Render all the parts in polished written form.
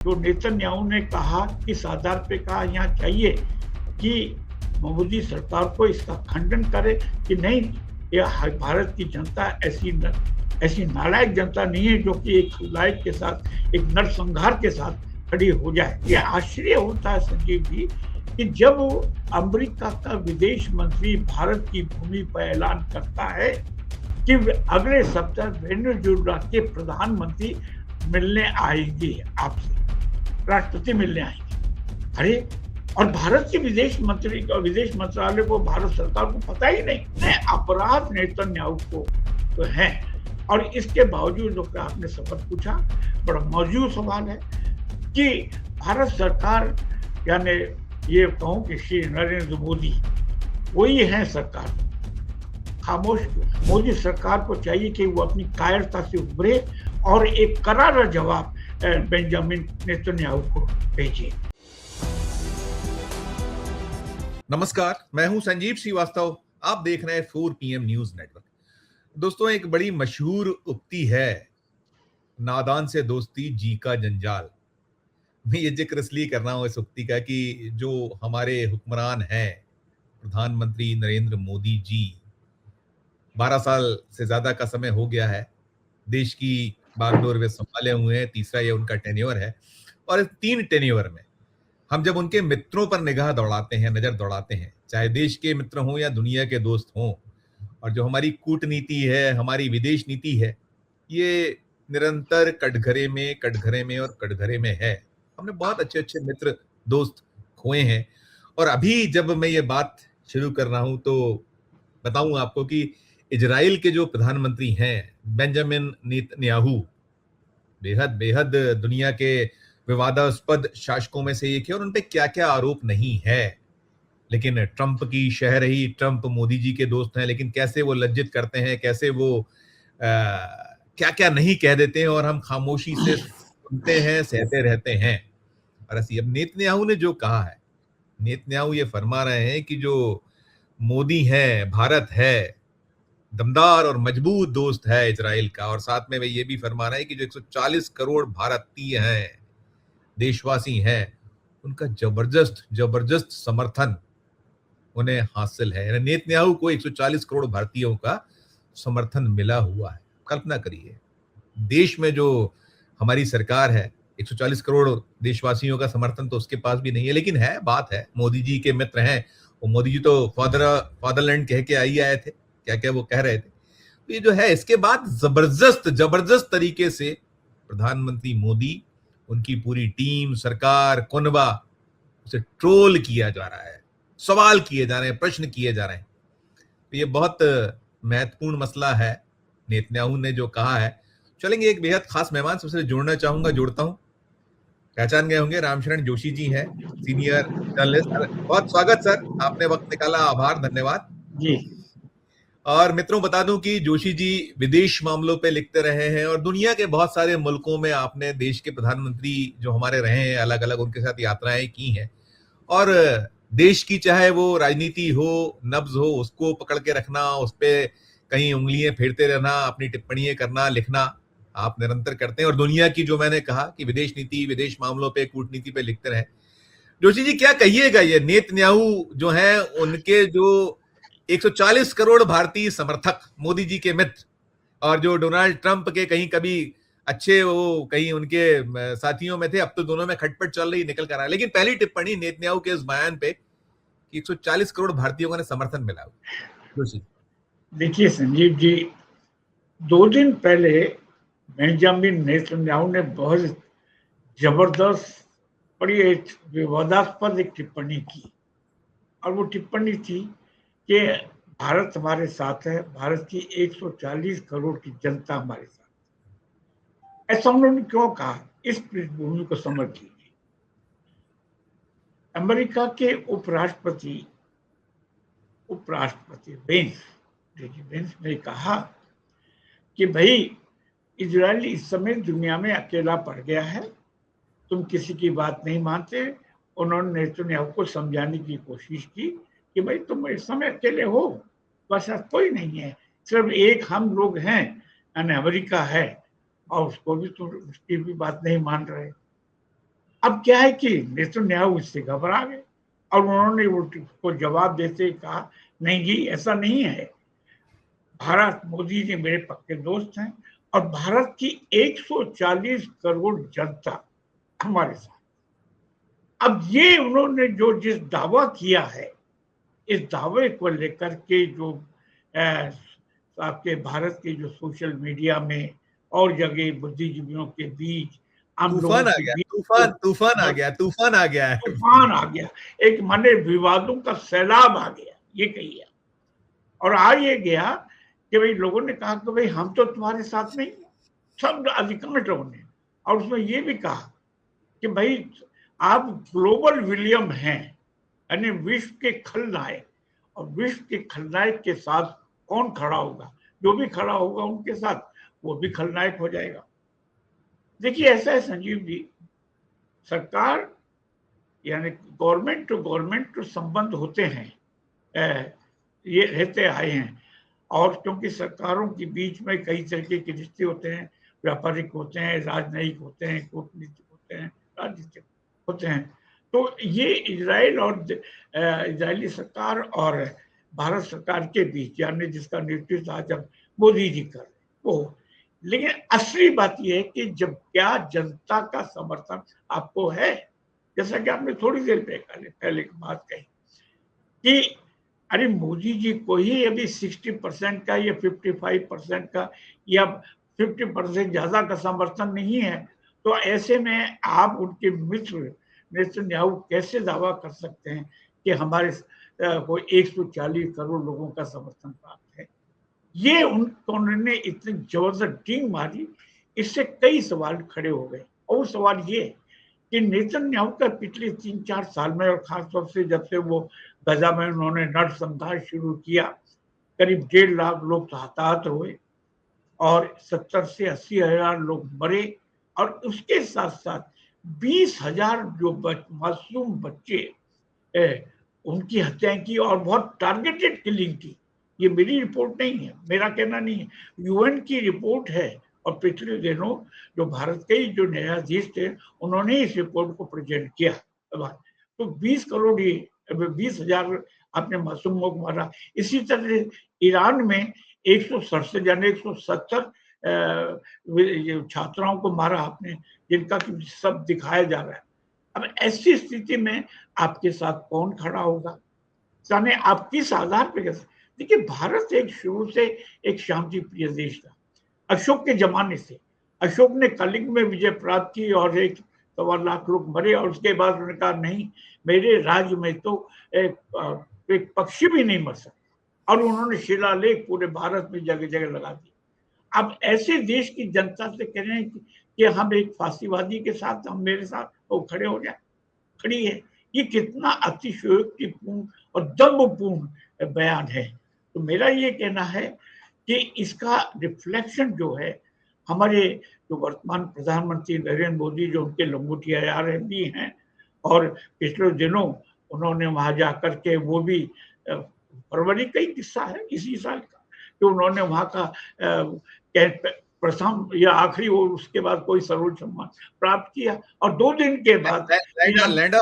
जो नेतन्याहू ने कहा, किस आधार पे कहा, यहाँ चाहिए कि मोदी सरकार को इसका खंडन करे कि नहीं, ये भारत की जनता ऐसी नालायक जनता नहीं है जो कि एक खलनायक के साथ, एक नरसंहार के साथ खड़ी हो जाए। ये आश्चर्य होता है संजीव जी कि जब अमेरिका का विदेश मंत्री भारत की भूमि पर ऐलान करता है कि अगले सप्ताह वेनेजुएला के प्रधानमंत्री मिलने आएंगे आपसे, राष्ट्रपति मिलने आएंगे। अरे, और भारत के विदेश मंत्रालय को, भारत सरकार को पता ही नहीं। अपराध नेतन्याहू को तो है। और इसके बावजूद जो आपने सवाल पूछा, बड़ा मौजूद सवाल है कि भारत सरकार, यानी ये कहूं कि श्री नरेंद्र मोदी वही है सरकार, खामोश क्यों? मोदी सरकार को चाहिए कि वो अपनी कायरता से उभरे और एक करारा जवाब बेंजामिन नेतन्याहू को भेजे। नमस्कार, मैं हूं संजीव श्रीवास्तव। आप देख रहे हैं 4 PM न्यूज नेटवर्क। दोस्तों, एक बड़ी मशहूर उक्ति है, नादान से दोस्ती जी का जंजाल। मैं ये जिक्र इसलिए कर रहा हूं इस उक्ति का कि जो हमारे हुक्मरान हैं, प्रधानमंत्री नरेंद्र मोदी जी, 12 साल से ज्यादा का समय हो गया है, देश की बागडोर वे संभाले हुए हैं। तीसरा ये उनका टेन्योर है और इस 3 टेन्योर में हम जब उनके मित्रों पर निगाह दौड़ाते हैं, नजर दौड़ाते हैं, चाहे देश के मित्र हों या दुनिया के दोस्त हों, और जो हमारी कूटनीति है, हमारी विदेश नीति है, ये निरंतर कटघरे में और कटघरे में है। हमने बहुत अच्छे अच्छे मित्र, दोस्त खोए हैं। और अभी जब मैं ये बात शुरू कर रहा हूं तो बताऊं आपको कि इजराइल के जो प्रधानमंत्री हैं, बेंजामिन नेतन्याहू, बेहद बेहद दुनिया के विवादास्पद शासकों में से एक है और उन पे क्या क्या आरोप नहीं है। लेकिन ट्रंप की शहरही, ट्रंप मोदी जी के दोस्त हैं, लेकिन कैसे वो लज्जित करते हैं, कैसे वो क्या क्या नहीं कह देते हैं और हम खामोशी से सुनते हैं, सहते रहते हैं। और ऐसी अब नेतन्याहू ने जो कहा है, नेतन्याहू ये फरमा रहे हैं कि जो मोदी है, भारत है, दमदार और मजबूत दोस्त है इजराइल का, और साथ में वे ये भी फरमा रहे हैं कि जो 140 करोड़ भारतीय हैं, देशवासी हैं, उनका जबरदस्त जबरदस्त समर्थन उन्हें हासिल है। नेतन्याहू को 140 करोड़ भारतीयों का समर्थन मिला हुआ है। कल्पना करिए, देश में जो हमारी सरकार है, 140 करोड़ देशवासियों का समर्थन तो उसके पास भी नहीं है। लेकिन है, बात है, मोदी जी के मित्र हैं, वो मोदी जी तो फादरलैंड कह के आई आए थे, क्या क्या वो कह रहे थे। तो ये जो है, इसके बाद जबरदस्त जबरदस्त तरीके से प्रधानमंत्री मोदी, उनकी पूरी टीम, सरकार, कुनबा, उसे ट्रोल किया जा रहा है, सवाल किए जा रहे हैं, प्रश्न किए जा रहे हैं। तो ये बहुत महत्वपूर्ण मसला है। नेतन्याहू ने जो कहा है, चलेंगे एक बेहद खास मेहमान सबसे जोड़ना चाहूंगा, जोड़ता हूं। पहचान गए होंगे, रामशरण जोशी जी हैं, सीनियर जर्नलिस्ट। बहुत स्वागत सर, आपने वक्त निकाला, आभार, धन्यवाद जी। और मित्रों, बता दूं कि जोशी जी विदेश मामलों पे लिखते रहे हैं और दुनिया के बहुत सारे मुल्कों में आपने देश के प्रधानमंत्री जो हमारे रहे हैं, अलग अलग उनके साथ यात्राएं की हैं। और देश की चाहे वो राजनीति हो, नब्ज हो, उसको पकड़ के रखना, उस पर कहीं उंगलियां फेरते रहना, अपनी टिप्पणियां करना, लिखना आप निरंतर करते हैं। और दुनिया की जो मैंने कहा कि विदेश नीति, विदेश मामलों पे, कूटनीति पे लिखते रहे। जोशी जी, क्या कहिएगा, ये नेतन्याहू जो है, उनके जो 140 करोड़ भारतीय समर्थक, मोदी जी के मित्र, और जो डोनाल्ड ट्रंप के कहीं कभी अच्छे, वो कहीं उनके साथियों में थे, अब तो दोनों में खटपट चल रही, निकल कर रहा है। लेकिन पहली टिप्पणी नेतन्याहू के इस बयान पे कि 140 करोड़ भारतीयों ने समर्थन मिला। जोशी, देखिए संजीव जी, 2 दिन पहले बेंजामिन नेतन्याहू ने बहुत जबरदस्त, बड़ी विवादास्पद एक टिप्पणी की। और वो टिप्पणी थी कि भारत हमारे साथ है, भारत की 140 करोड़ की जनता हमारे साथ। ऐसा उन्होंने क्यों कहा, इस पृष्ठभूमि को समझ लीजिए। अमेरिका के उपराष्ट्रपति वेंस ने कहा कि भाई, इजराइल इस समय दुनिया में अकेला पड़ गया है, तुम किसी की बात नहीं मानते। उन्होंने नेतन्याहू को समझाने की कोशिश की कि भाई, तुम इस समय अकेले हो, बस कोई नहीं है, सिर्फ एक हम लोग हैं, यानी अमेरिका है, और उसको भी तुम उसकी भी बात नहीं मान रहे। अब क्या है कि नेतन्याहू इससे घबरा गए और उन्होंने उसको जवाब देते कहा, नहीं जी ऐसा नहीं है, भारत, मोदी जी मेरे पक्के दोस्त हैं और भारत की 140 करोड़ जनता हमारे साथ। अब ये उन्होंने जो जिस दावा किया है, इस दावे को लेकर के जो आपके भारत के जो सोशल मीडिया में और जगह बुद्धिजीवियों के बीच, आम लोगों तूफान आ के गया, बीच तूफान तूफान आ गया, तूफान आ गया है। तूफान आ गया, एक माने विवादों का सैलाब आ गया, ये कहिए। और आ ये गया कि भाई लोगों ने कहा कि भाई हम तो तुम्हारे साथ नहीं, सब अधिकांश लोगों ने। और उसमें ये भी कहा कि भाई आप ग्लोबल विलियम हैं, यानी विश्व के खलनायक, और विश्व के खलनायक के साथ कौन खड़ा होगा, जो भी खड़ा होगा उनके साथ वो भी खलनायक हो जाएगा। देखिए ऐसा है संजीव जी, सरकार यानी गवर्नमेंट टू संबंध होते हैं, ये रहते आए हैं। और क्योंकि सरकारों के बीच में कई तरीके के रिश्ते होते हैं, व्यापारिक होते हैं, राजनयिक होते हैं, कूटनीतिक होते हैं, राजनीतिक होते हैं। तो ये इजराइल और इजरायली सरकार और भारत सरकार के बीच, यानी जिसका नेतृत्व आज अब मोदी जी कर वो। लेकिन असली बात यह है कि जब क्या जनता का समर्थन आपको है, जैसा कि आपने थोड़ी देर पहले बात कही कि अरे मोदी जी को ही अभी 60% का या 55% का या 50% ज्यादा का समर्थन नहीं है, तो ऐसे में आप उनके मित्र नेतन्याहू कैसे दावा कर सकते हैं कि हमारे को 140 करोड़ लोगों का समर्थन प्राप्त है। ये उन्होंने इतनी जबरदस्त टीम मारी, इससे कई सवाल खड़े हो गए। और सवाल ये कि नेतन्याहू का पिछले 3-4 साल में, और खासतौर से जब से वो गजा में उन्होंने नरसंहार शुरू किया, करीब 1.5 लाख लोग हताहत हुए और 70 से 80 हजार लोग मरे, और उसके साथ साथ 20,000 जो मासूम बच्चे उनकी हत्याएं की, और बहुत टारगेटेड किलिंग की। ये मेरी रिपोर्ट नहीं है, मेरा कहना नहीं है, यूएन की रिपोर्ट है। और पिछले दिनों जो भारत के जो न्यायाधीश थे उन्होंने इस रिपोर्ट को प्रेजेंट किया। तो 20 करोड़ 20,000 आपने मासूमों को मारा। इसी तरह ईरान में 167 यानी 170 छात्राओं को मारा आपने, जिनका सब दिखाया जा रहा है। अब ऐसी स्थिति में आपके साथ कौन खड़ा होगा, यानी आप किस आधार पे? देखिए भारत एक शुरू से एक शांति प्रिय देश था, अशोक के जमाने से। अशोक ने कलिंग में विजय प्राप्त की और 1.25 लाख लोग मरे, और उसके बाद उन्होंने कहा नहीं, मेरे राज्य में तो एक पक्षी भी नहीं मर सकता, और उन्होंने शिलालेख पूरे भारत में जगह जगह लगा दी। अब ऐसे देश की जनता से कह रहे हैं कि हम एक फांसीवादी के साथ, हम मेरे साथ वो खड़े हो जाए, खड़ी है। ये कितना अतिशयोक्तिपूर्ण और दम्भपूर्ण बयान है। तो मेरा ये कहना है कि इसका रिफ्लेक्शन जो है, हमारे जो वर्तमान प्रधानमंत्री नरेंद्र मोदी, जो उनके लंगोटिया यार भी हैं, और पिछले दिनों उन्होंने वहां जाकर के वो भी, फरवरी का ही किस्सा है इसी साल का, कि उन्होंने वहां का प्रथम या आखिरी, वो उसके बाद कोई सर्वोच्च सम्मान प्राप्त किया, और 2 दिन के बाद लैंड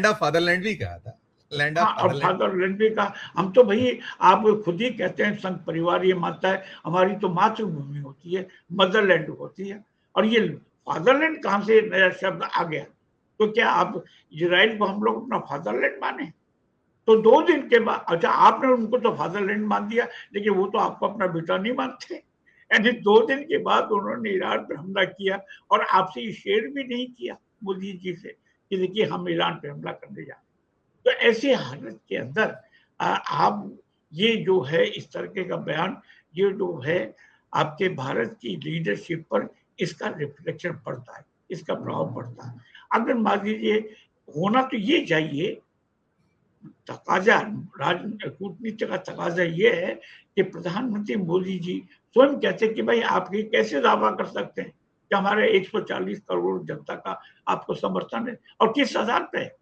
ऑफ फादरलैंड भी कहा था, लैंड ऑफ हाँ, और फादरलैंड भी कहा। हम तो भाई, आप खुद ही कहते हैं, संघ परिवार ये मानता है हमारी तो मातृभूमि होती है, मदरलैंड होती है, और ये फादरलैंड कहाँ से नया शब्द आ गया? तो क्या आप इजराइल को हम लोग अपना फादरलैंड माने? तो 2 दिन के बाद, अच्छा आपने उनको तो फादरलैंड मान दिया, लेकिन वो तो आपको अपना बेटा नहीं मानते। यानी 2 दिन के बाद उन्होंने ईरान पर हमला किया, और आपसे ये शेयर भी नहीं किया मोदी जी से कि देखिए हम ईरान पे हमला करने जा रहे हैं। तो ऐसी हालत के अंदर आप ये जो है इस तरीके का बयान, ये जो है आपके भारत की लीडरशिप पर इसका रिफ्लेक्शन पड़ता है, इसका प्रभाव पड़ता है। अगर मान लीजिए, होना तो ये चाहिए, तकाजा कूटनीति का तकाजा ये है कि प्रधानमंत्री मोदी जी स्वयं कहते हैं कि भाई आप ये कैसे दावा कर सकते हैं कि हमारे 140 करोड़ जनता का आपको समर्थन है, और किस आधार पे है?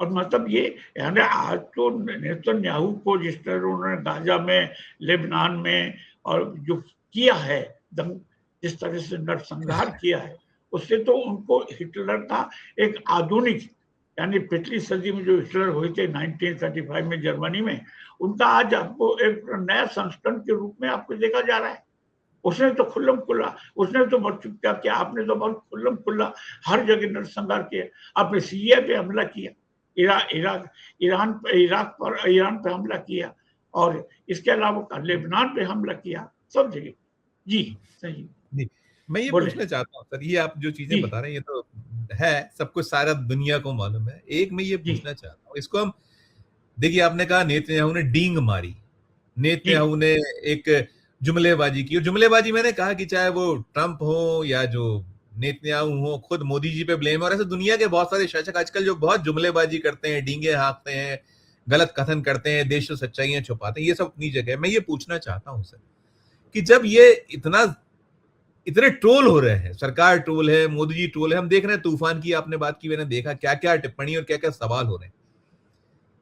और मतलब ये, यानी आज तो नेतन्याहू को जिस तरह उन्होंने गाजा में, लेबनान में और जो किया है, जिस तरह से नरसंहार किया है, उससे तो उनको हिटलर का एक आधुनिक, यानी पिछली सदी में जो हिटलर हुए थे 1935 में जर्मनी में, उनका आज आपको एक नया संस्करण के रूप में आपको देखा जा रहा है। उसने तो खुल्लम खुल्ला, उसने तो बहुत क्या किया, आपने तो बहुत खुल्लम खुल्ला हर जगह नरसंहार किया। आपने सीरिया पे हमला किया, ईरान पे हमला किया, और इसके अलावा लेबनान पे हमला किया, सब जगह। जी सही जी, मैं ये बोले। पूछना चाहता हूँ सर, ये आप जो चीजें जी बता रहे हैं ये तो है, सब कुछ सारा दुनिया को मालूम है। एक मैं ये जी पूछना चाहता हूँ, इसको हम देखिए, आपने कहा नेतन्याहू ने डींग मारी, जी नेतन्याहू ने एक जुमलेबाजी की, और जुमलेबाजी मैंने कहा कि चाहे वो ट्रंप हो या जो नेतन्याहू हो, खुद मोदी जी पे ब्लेम है, और ऐसे दुनिया के बहुत सारे शासक आजकल जो बहुत जुमलेबाजी करते हैं, डींगे हाँकते हैं, गलत कथन करते हैं, देश से सच्चाइयां छुपाते हैं, ये सब अपनी जगह है। मैं ये पूछना चाहता हूं सर कि जब ये इतने ट्रोल हो रहे हैं, सरकार ट्रोल है, मोदी जी ट्रोल है, हम देख रहे हैं तूफान की आपने बात की, मैंने देखा क्या क्या टिप्पणी और क्या क्या सवाल हो रहे हैं,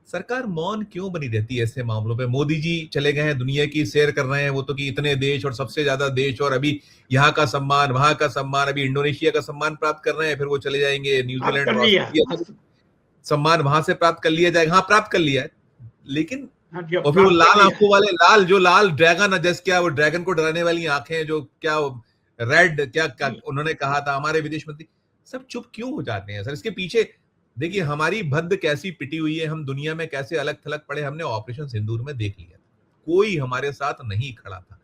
सरकार मौन क्यों बनी रहती है ऐसे मामलों पे? मोदी जी चले गए हैं, दुनिया की सैर कर रहे हैं वो तो, कि इतने देश और सबसे ज्यादा देश, और अभी यहाँ का सम्मान, वहां का सम्मान, अभी इंडोनेशिया का सम्मान प्राप्त कर रहे हैं, फिर वो चले जाएंगे आप न्यूजीलैंड कर और लिया। ऑस्ट्रेलिया, तो सम्मान वहां से प्राप्त कर लिया जाएगा। हाँ, प्राप्त कर लिया है, लेकिन हाँ जी, और अब फिर वो प्राप्त कर लाल लिया। आंखों वाले, लाल ड्रैगन, जैसे क्या वो ड्रैगन को डराने वाली आंखें, जो क्या रेड क्या, क्या उन्होंने कहा था हमारे विदेश मंत्री, सब चुप क्यों हो जाते हैं सर? इसके पीछे देखिए हमारी भद्द कैसी पिटी हुई है, हम दुनिया में कैसे अलग थलग पड़े, हमने ऑपरेशन सिंदूर में देख लिया, कोई हमारे साथ नहीं खड़ा था।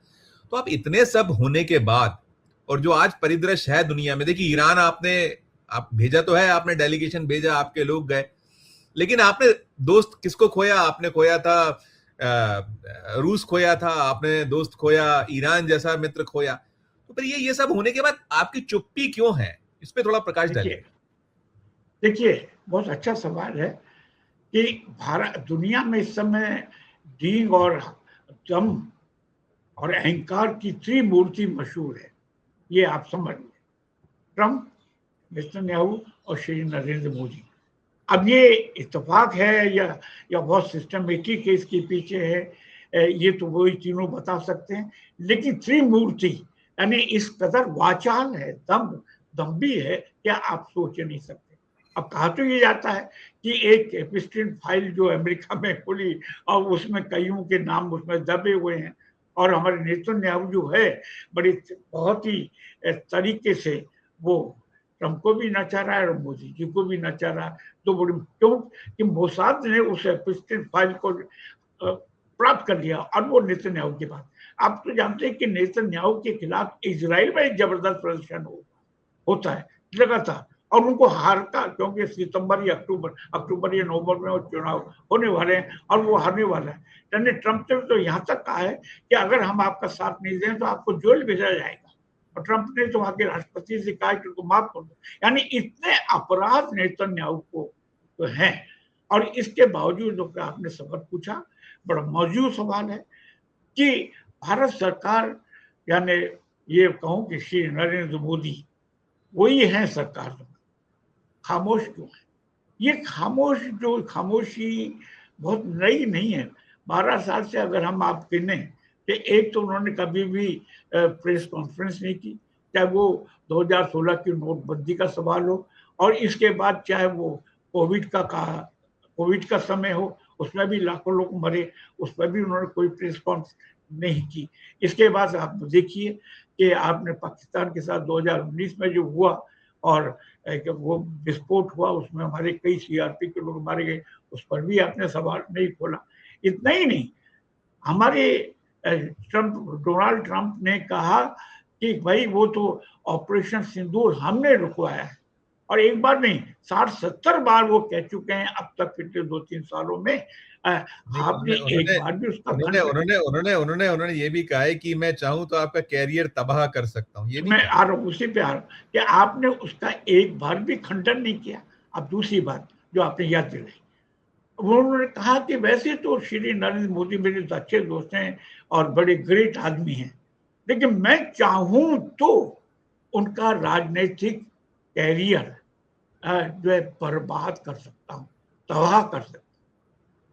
तो आप इतने सब होने के बाद, और जो आज परिदृश्य है दुनिया में, देखिए ईरान आप भेजा तो है, आपने डेलीगेशन भेजा, आपके लोग गए, लेकिन आपने दोस्त किसको खोया? आपने खोया था रूस खोया था, आपने दोस्त खोया, ईरान जैसा मित्र खोया। तो फिर ये सब होने के बाद आपकी चुप्पी क्यों है? इस पे थोड़ा प्रकाश डालिए। देखिए देखिए, बहुत अच्छा सवाल है कि भारत दुनिया में इस समय डींग और दम और अहंकार की त्रिमूर्ति मशहूर है, ये आप समझ लें। ट्रंप, नेतन्याहू और श्री नरेंद्र मोदी। अब ये इत्तेफाक है या बहुत सिस्टमेटिक है इसके पीछे है, ये तो वही तीनों बता सकते हैं। लेकिन त्रिमूर्ति यानी इस कदर वाचाल है, दम भी है, क्या आप सोच नहीं सकते। अब कहा तो ये जाता है कि एक एपिस्टिन फाइल जो अमेरिका में खुली और उसमें कईयों के नाम उसमें दबे हुए हैं, और हमारे नेतन्याहू जो है बड़ी बहुत ही तरीके से वो ट्रंप को भी नचा रहा है और मोदी जी को भी नचा रहा है। तो क्यों कि मोसाद ने उस एपिस्टिन फाइल को प्राप्त कर लिया, और वो नेतन्याहू के पास। आप तो जानते हैं कि नेतन्याहू के खिलाफ इजराइल में एक जबरदस्त प्रदर्शन होता है लगातार, और उनको हार का, क्योंकि सितंबर या अक्टूबर या नवंबर में वो चुनाव होने वाले हैं और वो हारने वाला है। यानी ट्रंप ने तो यहाँ तक कहा है कि अगर हम आपका साथ नहीं दें तो आपको जेल भेजा जाएगा, और ट्रंप ने तो वहां के राष्ट्रपति से कहा कि उनको माफ कर दो। यानी इतने अपराध नेतन्याहू को तो हैं, और इसके बावजूद जो आपने सवाल पूछा, बड़ा मौजूद सवाल है कि भारत सरकार, यानी ये कहूं कि श्री नरेंद्र मोदी वही है सरकार में, खामोश क्यों है? ये खामोशी बहुत नई नहीं है। 12 साल से अगर हम आप गिने तो एक तो उन्होंने कभी भी प्रेस कॉन्फ्रेंस नहीं की, चाहे वो 2016 की नोटबंदी का सवाल हो, और इसके बाद चाहे वो कोविड का समय हो, उसमें भी लाखों लोग मरे, उस पर भी उन्होंने कोई प्रेस कॉन्फ्रेंस नहीं की। इसके बाद आप देखिए कि आपने पाकिस्तान के साथ 2019 में जो हुआ और वो विस्फोट हुआ, उसमें हमारे कई सीआरपी के लोग मारे गए, उस पर भी आपने सवाल नहीं खोला। इतना ही नहीं, हमारे डोनाल्ड ट्रंप ने कहा कि भाई वो तो ऑपरेशन सिंदूर हमने रुकवाया है, और एक बार नहीं 60-70 बार वो कह चुके हैं अब तक पिछले 2-3 सालों में। आपने एक बार भी उसका उन्होंने उन्होंने उन्होंने उन्होंने उन्होंने ये भी कहा है कि मैं चाहूं तो आपका कैरियर तबाह कर सकता हूं, ये भी मैं कहा। आ रहा हूँ उसी पे आ रहा हूँ कि आपने उसका एक बार भी खंडन नहीं किया। अब दूसरी बात जो आपने याद दिलाई, उन्होंने कहा कि वैसे तो श्री नरेंद्र मोदी मेरे तो अच्छे दोस्त हैं और बड़े ग्रेट आदमी हैं, लेकिन मैं चाहूं तो उनका राजनीतिक कैरियर जो है बर्बाद कर सकता हूँ, तबाह कर सकता हूँ।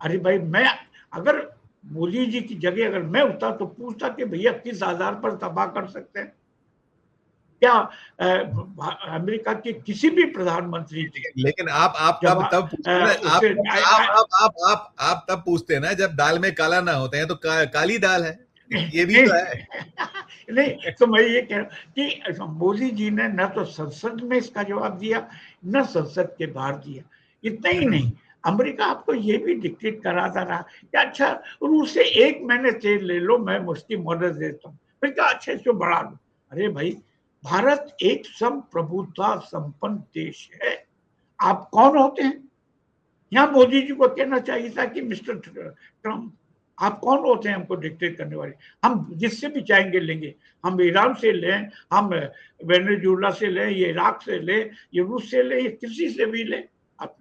अरे भाई, मैं अगर मोदी जी की जगह अगर मैं होता तो पूछता कि भैया किस आधार पर तबाह कर सकते हैं, क्या अमेरिका के किसी भी प्रधानमंत्री की लेकिन आप जब तब पूछते हैं ना, उससे आप तब पूछते हैं ना जब दाल में काला ना होते हैं तो काली दाल है, ये भी नहीं तो है। नहीं, तो मैं ये कह रहा हूँ कि मोदी जी ने न तो संसद में इसका जवाब दिया, न संसद के बाहर दिया। इतना ही नहीं, अमेरिका आपको ये भी डिक्टेट कराता रहा कि अच्छा रूस से 1 महीने तेल ले लो, मैं उसकी मदद देता हूँ। फिर क्या, अच्छा इसको बढ़ा लो। अरे भाई, भारत एक संप्रभुता संपन्न देश है। आप कौन होते हैं? यहाँ मोदी जी को कहना चाहिए था कि मिस्टर ट्रम्प, आप कौन होते हैं हमको डिक्टेट करने वाले? हम जिससे भी चाहेंगे लेंगे। हम ईरान से लें, हम वेनेजुएला से लें, ये इराक से लें, ये रूस से लें, ये किसी से भी लें। आप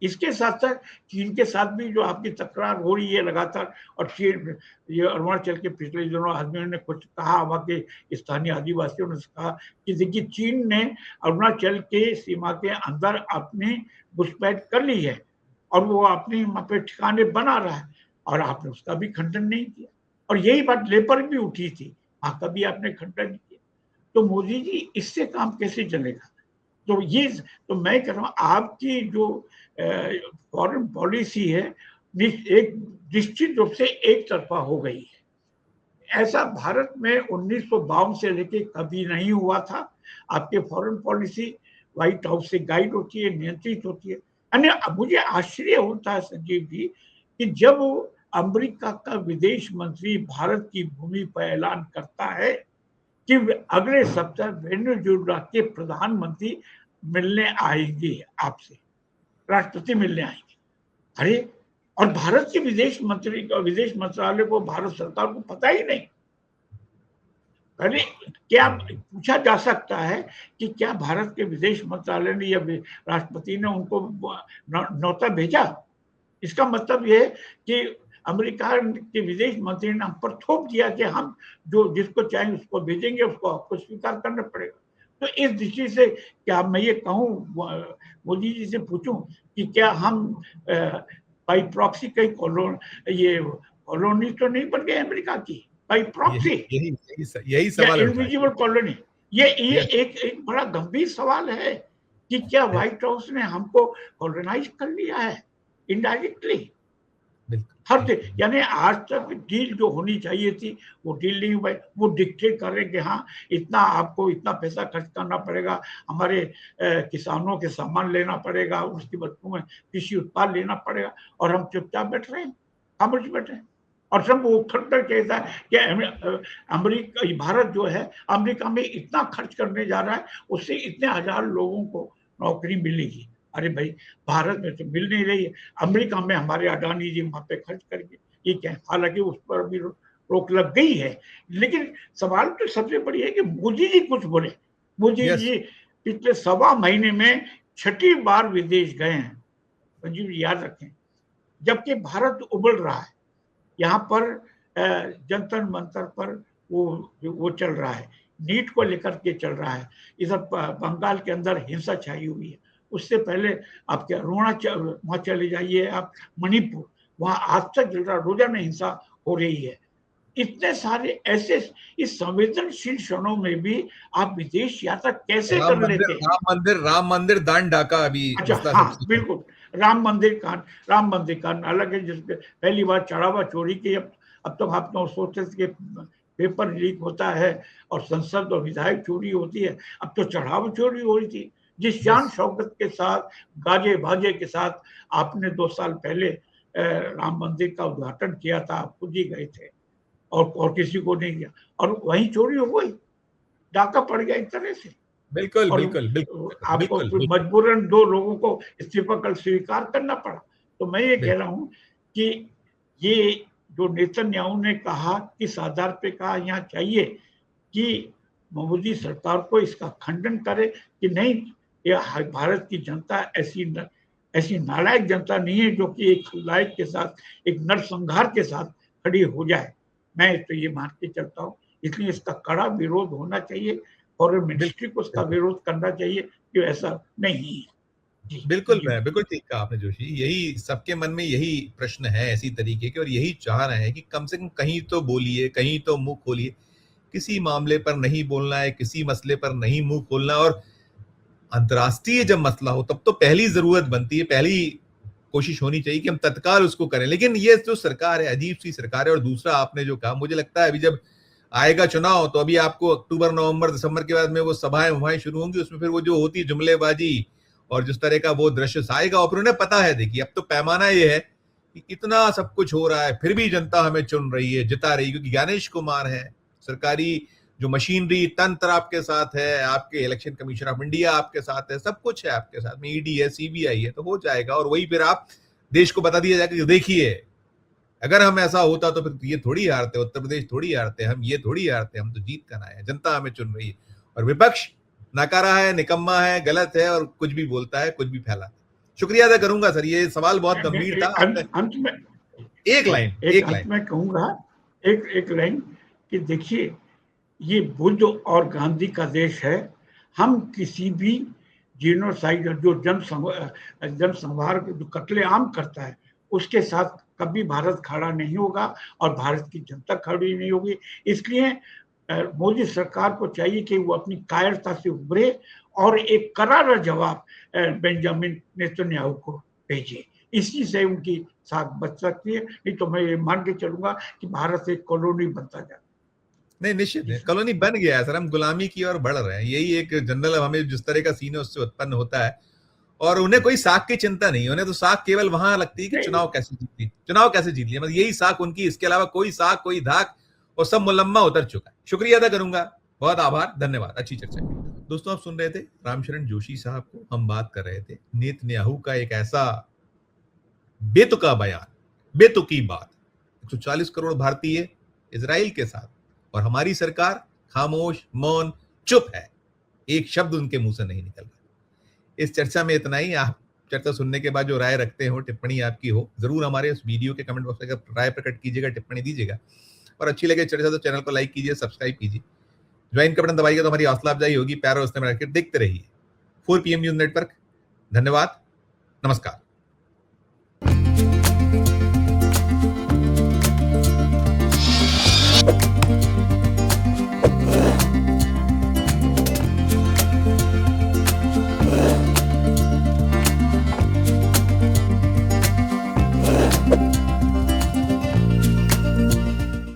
इसके साथ साथ चीन के साथ भी जो आपकी तकरार हो रही है लगातार, और चीन, ये अरुणाचल के पिछले दिनों आदमियों ने कुछ कहा, वहाँ के स्थानीय आदिवासियों ने कहा कि देखिए चीन ने अरुणाचल के सीमा के अंदर अपनी घुसपैठ कर ली है और वो अपनी वहाँ पे ठिकाने बना रहा है, और आपने उसका भी खंडन नहीं किया। और यही बात लेपर भी उठी थी, वहाँ का भी आपने खंडन नहीं किया। तो मोदी जी, इससे काम कैसे चलेगा? तो ये, तो मैं कह रहा हूँ आपकी जो फॉरेन पॉलिसी है एक निश्चित रूप से एक तरफा हो गई है। ऐसा भारत में 1952 से लेके कभी नहीं हुआ था। आपके फॉरेन पॉलिसी व्हाइट हाउस से गाइड होती है, नियंत्रित होती है। यानी मुझे आश्चर्य होता है संजीव जी कि जब अमेरिका का विदेश मंत्री भारत की भूमि पर ऐलान करता है कि अगले सप्ताह वेनेजुएला के प्रधानमंत्री मिलने आएंगे आपसे, राष्ट्रपति मिलने आएंगे। अरे, और भारत के विदेश मंत्री का, विदेश मंत्रालय को, भारत सरकार को पता ही नहीं। अरे, क्या पूछा जा सकता है कि क्या भारत के विदेश मंत्रालय ने या राष्ट्रपति ने उनको न्योता भेजा? इसका मतलब ये है कि अमेरिका के विदेश मंत्री ने हम पर थोप दिया कि हम जो जिसको चाहें उसको भेजेंगे, उसको आपको स्वीकार करना पड़ेगा। तो इस दृष्टि से क्या मैं ये कहूँ, मोदी जी से पूछूं कि क्या हम बाई प्रॉक्सी कई कॉलोनी तो नहीं बन गए अमेरिका की बाई प्रॉक्सी? यही या सवाल इनविजिबल कॉलोनी? ये एक बड़ा गंभीर सवाल है कि क्या व्हाइट हाउस ने हमको कॉलोनाइज कर लिया है इनडायरेक्टली? हर, यानी आज तक डील जो होनी चाहिए थी वो डील नहीं हुई। वो डिक्टेट कर रहे कि हाँ इतना आपको इतना पैसा खर्च करना पड़ेगा, हमारे किसानों के सामान लेना पड़ेगा, उसकी वस्तु में कृषि उत्पाद लेना पड़ेगा, और हम चुपचाप बैठ रहे हैं, खामोश बैठे हैं। और सब वो खर्च कहता है कि अमेरिका, भारत जो है अमेरिका में इतना खर्च करने जा रहा है, उससे इतने हजार लोगों को नौकरी मिलेगी। अरे भाई, भारत में तो मिल नहीं रही है, अमेरिका में हमारे अडानी जी वहां पे खर्च करके ये क्या है? हालांकि उस पर भी रोक लग गई है, लेकिन सवाल तो सबसे बड़ी है कि मोदी जी कुछ बोले। मोदी जी पिछले 1.25 महीने में 6ठी बार विदेश गए हैं, संजीव जी याद रखें, जबकि भारत उबल रहा है। यहाँ पर जंतर मंतर पर वो चल रहा है, नीट को लेकर के चल रहा है, इधर बंगाल के अंदर हिंसा छाई हुई है। उससे पहले आपके अरुणाचल, वहां चले जाइए आप, मणिपुर, वहां आज तक रोजाना हिंसा हो रही है। इतने सारे ऐसे, इस संवेदनशील क्षणों में भी आप विदेश यात्रा कैसे कर लेते हैं? राम मंदिर दान डाका अभी अच्छा, हाँ बिल्कुल, राम मंदिर कांड अलग है, जिसपे पहली बार चढ़ावा चोरी की। अब तो आप तो सोचते थे कि पेपर लीक होता है और संसद और विधायक चोरी होती है, अब तो चढ़ावा चोरी हो रही थी। जिस शान शौकत के साथ, गाजे बाजे के साथ आपने 2 साल पहले राम मंदिर का उद्घाटन किया था, आप खुद ही गए थे, और किसी को नहीं किया, और वहीं चोरी हो गई, डाका पड़ गया एक तरह से। बिल्कुल और बिल्कुल बिल्कुल आपको बिल्कुल मजबूरन 2 लोगों को इस्तीफा कल स्वीकार करना पड़ा। तो मैं ये कह रहा हूँ कि ये जो नेतन्याहू ने कहा, किस आधार पे कहा, यहाँ चाहिए कि मोदी सरकार को इसका खंडन करे कि नहीं, ये भारत की जनता ऐसी नालायक जनता नहीं है जो कि एक खलनायक के साथ, एक नरसंहार के साथ खड़ी हो जाए। मैं तो ये मान के चलता हूँ, इसलिए इसका कड़ा विरोध होना चाहिए, फॉरेन मिनिस्ट्री को इसका विरोध करना चाहिए कि ऐसा नहीं है। बिल्कुल ठीक कहा आपने जोशी। यही सबके मन में यही प्रश्न है ऐसी तरीके के, और यही चाह रहे हैं कि कम से कम कहीं तो बोलिए, कहीं तो मुंह खोलिए। किसी मामले पर नहीं बोलना है, किसी मसले पर नहीं मुंह खोलना, और अंतर्राष्ट्रीय जब मसला हो तब तो पहली जरूरत बनती है, पहली कोशिश होनी चाहिए कि हम तत्काल उसको करें। लेकिन ये जो सरकार है, अजीब सी सरकार है। और दूसरा, आपने जो कहा, मुझे लगता है अभी जब आएगा चुनाव तो अभी आपको अक्टूबर, नवंबर, दिसंबर के बाद में वो सभाएं शुरू होंगी, उसमें फिर वो जो होती है जुमलेबाजी और जिस तरह का वो दृश्य आएगा, और उन्हें पता है, देखिए अब तो पैमाना ये है कि इतना सब कुछ हो रहा है फिर भी जनता हमें चुन रही है, जिता रही है, क्योंकि ज्ञानेश कुमार है, सरकारी जो मशीनरी तंत्र आपके साथ है, आपके इलेक्शन कमीशन ऑफ इंडिया आपके साथ है, सब कुछ है आपके साथ में, ईडी है, सीबीआई है, तो हो जाएगा। और वही फिर आप देश को बता दिया जाएगा कि देखिए अगर हम ऐसा होता तो फिर ये थोड़ी हारते, उत्तर प्रदेश थोड़ी हारते, हम ये थोड़ी हारते, हम तो जीत कर आए हैं, जनता हमें चुन रही है। और विपक्ष नकारा है, निकम्मा है, गलत है और कुछ भी बोलता है, कुछ भी फैलाता है। शुक्रिया अदा करूंगा सर, ये सवाल बहुत गंभीर था। अंत में एक लाइन मैं कहूंगा, एक लाइन कि देखिए, ये बुद्ध और गांधी का देश है। हम किसी भी जीनोसाइड, जो जनसंहार जो कत्लेआम करता है, उसके साथ कभी भारत खड़ा नहीं होगा और भारत की जनता खड़ी नहीं होगी। इसलिए मोदी सरकार को चाहिए कि वो अपनी कायरता से उभरे और एक करारा जवाब बेंजामिन नेतन्याहू को भेजे। इसी से उनकी साथ बच सकती है, नहीं तो मैं ये मान के चलूंगा कि भारत एक कॉलोनी बनता जाए। नहीं, निश्चित है, कॉलोनी बन गया है सर, हम गुलामी की ओर बढ़ रहे हैं। यही एक जनरल हमें जिस तरह का सीन है उससे उत्पन्न होता है। और उन्हें कोई साख की चिंता नहीं, उन्हें तो साख केवल वहां लगती है कि चुनाव कैसे जीत लिया, मतलब यही साख उनकी, इसके अलावा कोई साख, कोई धाक, और सब मुलम्मा उतर चुका है। शुक्रिया अदा करूंगा, बहुत आभार, धन्यवाद, अच्छी चर्चा। दोस्तों, आप सुन रहे थे रामशरण जोशी साहब को, हम बात कर रहे थे नेतन्याहू का एक ऐसा बेतुका बयान, बेतुकी बात। 140 करोड़ भारतीय इजराइल के साथ, और हमारी सरकार खामोश, मौन, चुप है, एक शब्द उनके मुंह से नहीं निकल रहा। इस चर्चा में इतना ही। आप चर्चा सुनने के बाद जो राय रखते हो, टिप्पणी आपकी हो, जरूर हमारे इस वीडियो के कमेंट बॉक्स में राय प्रकट कीजिएगा, टिप्पणी दीजिएगा। और अच्छी लगे चर्चा तो चैनल को लाइक कीजिए, सब्सक्राइब कीजिए, ज्वाइन का बटन दबाइएगा तो हमारी हौसला अफजाई होगी। प्यार और में रखकर देखते रहिए 4 PM न्यूज नेटवर्क। धन्यवाद, नमस्कार।